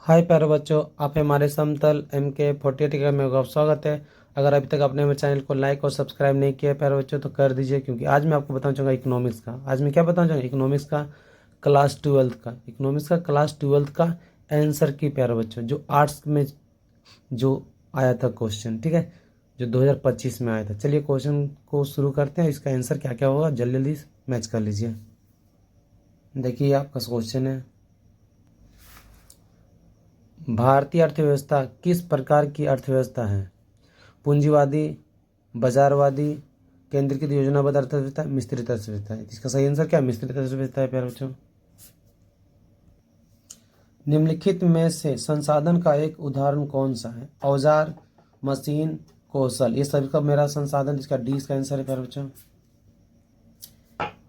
हाय प्यारे बच्चों, आप हमारे समतल MK48 का में आपका स्वागत है। अगर अभी तक आपने हमारे चैनल को लाइक और सब्सक्राइब नहीं किया प्यारे बच्चों तो कर दीजिए, क्योंकि आज मैं आपको बताना चाहूँगा इकोनॉमिक्स का। आज मैं क्या बताना चाहूँगा? इकोनॉमिक्स का क्लास ट्वेल्थ का आंसर की प्यारे बच्चों, जो आर्ट्स में जो आया था क्वेश्चन, ठीक है, जो 2025 में आया था। चलिए क्वेश्चन को शुरू करते हैं। इसका आंसर क्या क्या होगा जल्दी जल्दी मैच कर लीजिए। देखिए आपका क्वेश्चन है, भारतीय अर्थव्यवस्था किस प्रकार की अर्थव्यवस्था है? पूंजीवादी, बाजारवादी, केंद्रीकृत योजनाबद्ध अर्थव्यवस्था, मिश्रित अर्थव्यवस्था है। इसका सही आंसर क्या? मिश्रित अर्थव्यवस्था है प्यारे बच्चों। निम्नलिखित में से संसाधन का एक उदाहरण कौन सा है? औजार, मशीन, कौशल, ये सभी का मेरा संसाधन। इसका डी इसका आंसर है प्यारे बच्चों।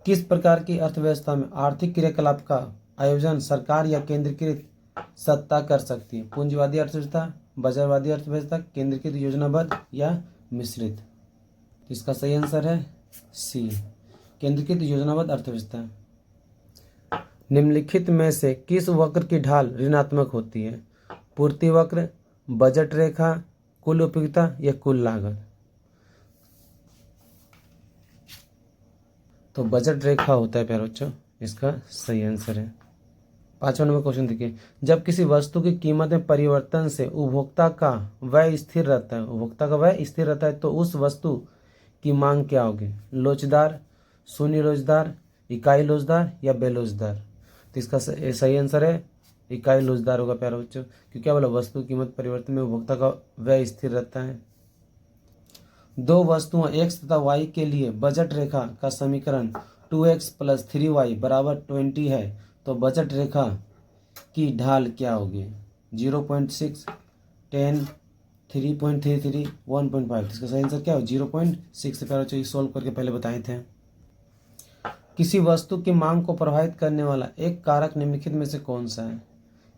किस प्रकार की अर्थव्यवस्था में आर्थिक क्रियाकलाप का आयोजन सरकार या केंद्रीकृत सत्ता कर सकती है? पूंजीवादी अर्थव्यवस्था, बाजारवादी अर्थव्यवस्था, केंद्रीकृत योजनाबद्ध या मिश्रित? इसका सही आंसर है सी, केंद्रीकृत योजनाबद्ध अर्थव्यवस्था। निम्नलिखित में से किस वक्र की ढाल ऋणात्मक होती है? पूर्ति वक्र, बजट रेखा, कुल उपयोगिता या कुल लागत? तो बजट रेखा होता है प्यारे बच्चों, इसका सही आंसर है। 5वां नंबर क्वेश्चन देखिए, जब किसी वस्तु की कीमत में परिवर्तन से उपभोक्ता का व्यय स्थिर रहता है तो उस वस्तु की मांग क्या होगी? लोचदार, शून्य लोचदार, इकाई लोचदार या बेलोचदार? तो इसका सही आंसर है इकाई लोचदार होगा प्यारे बच्चों, क्योंकि क्या बोला? वस्तु कीमत परिवर्तन में उपभोक्ता का व्यय स्थिर रहता है। दो वस्तुओं x तथा y के लिए बजट रेखा का समीकरण 2x + 3y = 20 है, तो बजट रेखा की ढाल क्या होगी? 0.6, 10, 3.33, 1.5? इसका सही आंसर क्या हो? 0.6 प्यारे बच्चों, सॉल्व करके पहले बताए थे। किसी वस्तु की मांग को प्रभावित करने वाला एक कारक निम्नलिखित में से कौन सा है?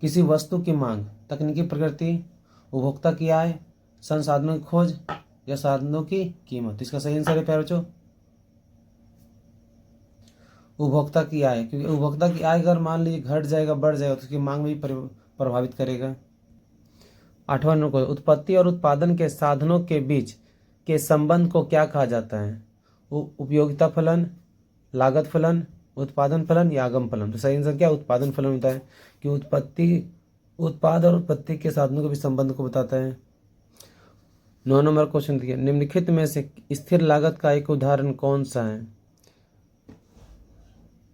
किसी वस्तु की मांग, तकनीकी प्रकृति, उपभोक्ता की आय, संसाधनों की खोज या साधनों की कीमत? इसका सही आंसर है प्यारे बच्चों उपभोक्ता की आय, क्योंकि उपभोक्ता की आय अगर मान लीजिए घट जाएगा, बढ़ जाएगा, तो उसकी मांग में भी प्रभावित करेगा। 8वां नंबर, उत्पत्ति और उत्पादन के साधनों के बीच के संबंध को क्या कहा जाता है? उपयोगिता फलन, लागत फलन, उत्पादन फलन या आगम फलन? तो सही आंसर क्या? उत्पादन फलन होता है, कि उत्पाद और उत्पत्ति के साधनों के बीच संबंध को बताता है। 9 नंबर क्वेश्चन देखिए, निम्नलिखित में से स्थिर लागत का एक उदाहरण कौन सा है?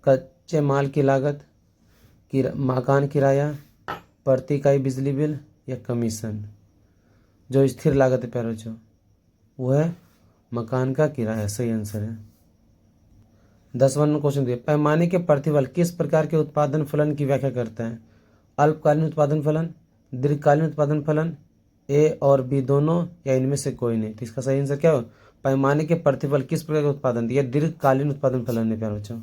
कच्चे माल की लागत, मकान किराया, प्रति इकाई बिजली बिल या कमीशन? जो स्थिर लागत है प्यारे बच्चों वो है मकान का किराया, सही आंसर है। 10वां क्वेश्चन देखिए, पैमाने के प्रतिफल किस प्रकार के उत्पादन फलन की व्याख्या करता है? अल्पकालीन उत्पादन फलन, दीर्घकालीन उत्पादन फलन, ए और बी दोनों या इनमें से कोई नहीं? तो इसका सही आंसर क्या हो? पैमाने के प्रतिफल किस प्रकार के उत्पादन, यह दीर्घकालीन उत्पादन फलन है प्यारे बच्चों।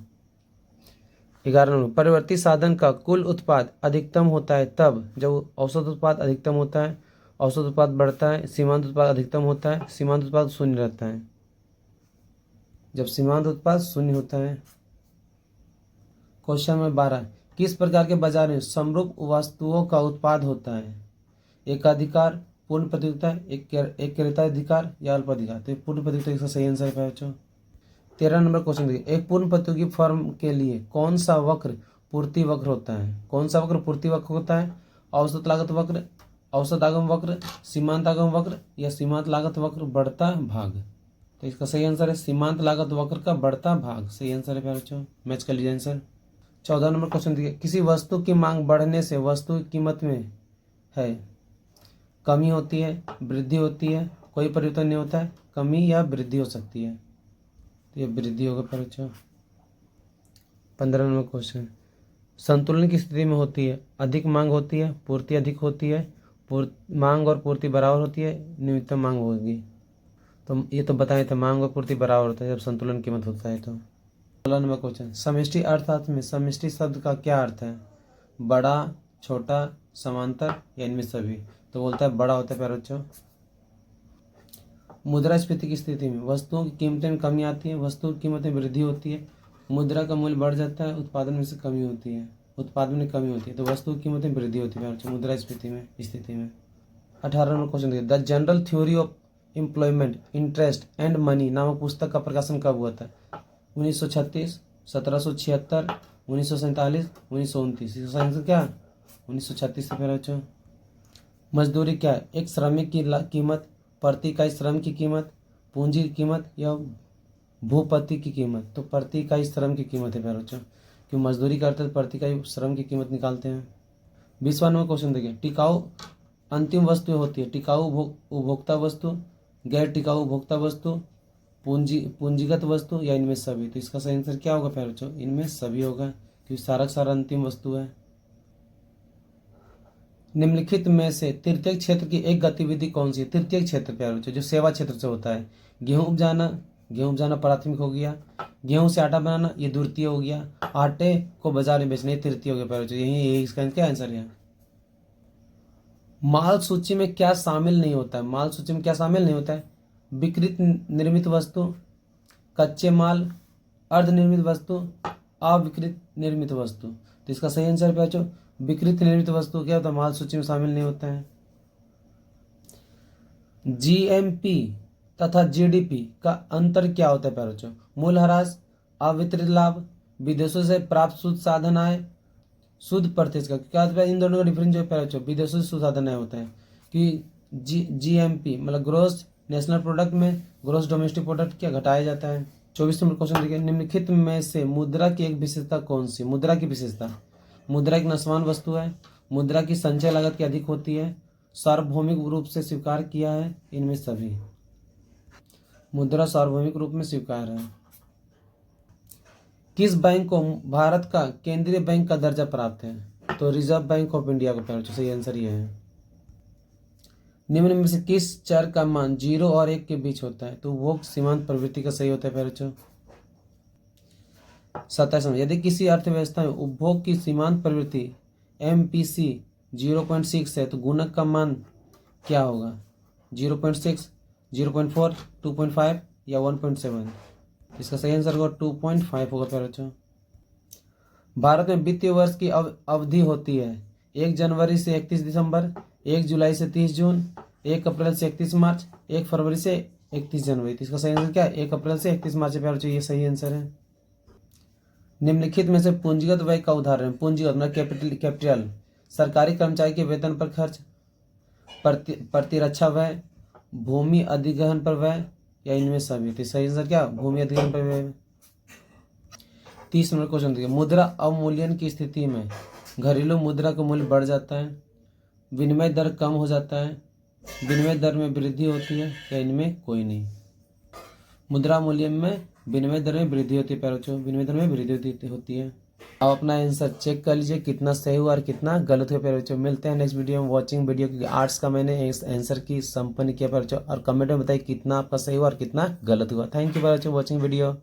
11 नंबर, परिवर्ती साधन का कुल उत्पाद अधिकतम होता है तब जब औसत उत्पाद अधिकतम होता है, औसत उत्पाद बढ़ता है, सीमांत उत्पाद अधिकतम होता है, सीमांत उत्पाद शून्य रहता है। जब सीमांत उत्पाद शून्य होता है। क्वेश्चन नंबर 12, किस प्रकार के बाजार में समरूप वस्तुओं का उत्पाद होता है? एकाधिकार, पूर्ण प्रतियोगिता, एक क्रेता अधिकार या अल्प अधिकार? तो पूर्ण प्रतियोगिता इसका सही आंसर है बच्चों। 13 नंबर क्वेश्चन देखिए, एक पूर्ण प्रतियोगी फर्म के लिए कौन सा वक्र पूर्ति वक्र होता है? कौन सा वक्र पूर्ति वक्र होता है? औसत लागत वक्र, औसत आगम वक्र, सीमांत आगम वक्र या सीमांत लागत वक्र बढ़ता भाग? तो इसका सही आंसर है सीमांत लागत वक्र का बढ़ता भाग, सही आंसर है प्यारे बच्चों, मैच कर लीजिए आंसर। 14 नंबर क्वेश्चन देखिए, किसी वस्तु की मांग बढ़ने से वस्तु की कीमत में है कमी होती है, वृद्धि होती है, कोई परिवर्तन नहीं होता है, कमी या वृद्धि हो सकती है? तो ये वृद्धि होगा प्यारे बच्चों। 15 नंबर क्वेश्चन, संतुलन की स्थिति में होती है, अधिक मांग होती है, पूर्ति अधिक होती है, मांग और पूर्ति बराबर होती है, न्यूनतम मांग होगी? तो ये तो बताए थे, मांग और पूर्ति बराबर होता है जब संतुलन कीमत होता है। तो 16 नंबर क्वेश्चन, समष्टि अर्थशास्त्र में समष्टि शब्द का क्या अर्थ है? बड़ा, छोटा, समांतर या इनमें सभी? तो बोलता है बड़ा होता है प्यारे बच्चों। मुद्रास्फीति की स्थिति में वस्तुओं की कीमतें में कमी आती है, वस्तुओं की कीमत में वृद्धि होती है, मुद्रा का मूल्य बढ़ जाता है, उत्पादन में से कमी होती है। उत्पादन में कमी होती है, तो वस्तु की कीमत में वृद्धि होती है मुद्रास्फीति में स्थिति में। 18 नंबर क्वेश्चन देखिए, the general theory of employment interest and money नामक पुस्तक का प्रकाशन कब हुआ था? 1936, 1776, 1947, 1929। इसका आंसर क्या? 1936 से। फिर बच्चों मजदूरी क्या है? एक श्रमिक की कीमत, प्रति इकाई श्रम की कीमत, पूंजी की कीमत या भूपति की कीमत? तो प्रति इकाई श्रम की कीमत है प्यारे बच्चों, क्यों मजदूरी करते हैं तो प्रति इकाई श्रम की कीमत निकालते हैं। 20वां नंबर क्वेश्चन देखिए, टिकाऊ अंतिम वस्तु होती है उपभोक्ता वस्तु, गैर टिकाऊ उपभोक्ता वस्तु, पूंजीगत वस्तु या इनमें सभी? तो इसका सही आंसर क्या होगा प्यारे बच्चों? इनमें सभी होगा, क्योंकि सारा सारा अंतिम वस्तु है। निम्नलिखित में से तृतीयक क्षेत्र की एक गतिविधि कौन सी है? तृतीयक क्षेत्र प्यारे बच्चों जो सेवा क्षेत्र से होता है। गेहूं उपजाना प्राथमिक हो गया, गेहूं से आटा बनाना ये द्वितीय हो गया, आटे को बाजार में बेचना ये तृतीय हो गया प्यारे बच्चों। यही इसका क्या आंसर है? माल सूची में क्या शामिल नहीं होता है? माल सूची में क्या शामिल नहीं होता है? विकृत निर्मित वस्तु, कच्चे माल, अर्धनिर्मित वस्तु, अविकृत निर्मित वस्तु। तो इसका सही आंसर पे बच्चों विकृत निर्मित वस्तु क्या होता है? माल सूची में शामिल नहीं होता है। जीएमपी तथा जीडीपी का अंतर क्या होता है प्यारे बच्चों? मूल्यह्रास, अवितरित लाभ, विदेशों से प्राप्त शुद्ध साधन आय, शुद्ध प्रत्यक्ष का क्या होता है? इन दोनों का डिफरेंस जो प्यारे बच्चों विदेशों से शुद्ध साधन आय होता है कि जीएमपी मतलब ग्रोस नेशनल प्रोडक्ट में ग्रोस डोमेस्टिक प्रोडक्ट क्या घटाया जाता है। 24 नंबर क्वेश्चन देखिए, निम्नलिखित में से मुद्रा की एक विशेषता कौन सी? मुद्रा की विशेषता, मुद्रा एक नस्वान वस्तु है, मुद्रा की संचय लागत की अधिक होती है, सार्वभौमिक रूप से स्वीकार किया है, इनमें सभी? मुद्रा सार्वभौमिक रूप में स्वीकार है। किस बैंक को भारत का केंद्रीय बैंक का दर्जा प्राप्त है? तो रिजर्व बैंक ऑफ इंडिया को प्यारे बच्चों सही आंसर ये है। निम्न में से किस चर का मान 0 और 1 के बीच होता है? तो वो सीमांत प्रवृत्ति का सही होता है प्यारे बच्चों। 27 यदि किसी अर्थव्यवस्था में उपभोग की सीमांत प्रवृत्ति MPC 0.6 है तो गुणक का मान क्या होगा? 0.6, 0.4, 2.5 या 1.7? इसका सही आंसर होगा 2.5 होगा प्यारे बच्चों। भारत में वित्तीय वर्ष की अवधि होती है 1 जनवरी से 31 दिसंबर, 1 जुलाई से 30 जून, 1 अप्रैल से 31 मार्च, 1 फरवरी से 31 जनवरी। तो इसका सही आंसर क्या है? 1 अप्रैल से 31 मार्च प्यारे बच्चों, ये सही आंसर है। निम्नलिखित में से पूंजीगत व्यय का उदाहरण? पूंजीगत मतलब कैपिटल, सरकारी कर्मचारी के वेतन पर खर्च, प्रतिरक्षा व्यय, भूमि अधिग्रहण पर व्यय या इनमें सभी? तो सही आंसर क्या? भूमि अधिग्रहण पर व्यय। 30 नंबर क्वेश्चन देखिए, मुद्रा अवमूल्यन की स्थिति में घरेलू मुद्रा का मूल्य बढ़ जाता है, विनिमय दर कम हो जाता है, विनिमय दर में वृद्धि होती है या इनमें कोई नहीं? मुद्रा मूल्य में विनिमय दर में वृद्धि होती है प्यारे बच्चों, विनिमय दर में वृद्धि होती है। अब अपना आंसर चेक कर लीजिए कितना सही हुआ और कितना गलत हुआ प्यारे बच्चों। मिलते हैं नेक्स्ट वीडियो में वॉचिंग वीडियो, क्योंकि आर्ट्स का मैंने इस आंसर की संपन्न किया प्यारे बच्चों, और कमेंट में बताइए कितना आपका सही हुआ और कितना गलत हुआ। थैंक यू प्यारे बच्चों वॉचिंग वीडियो।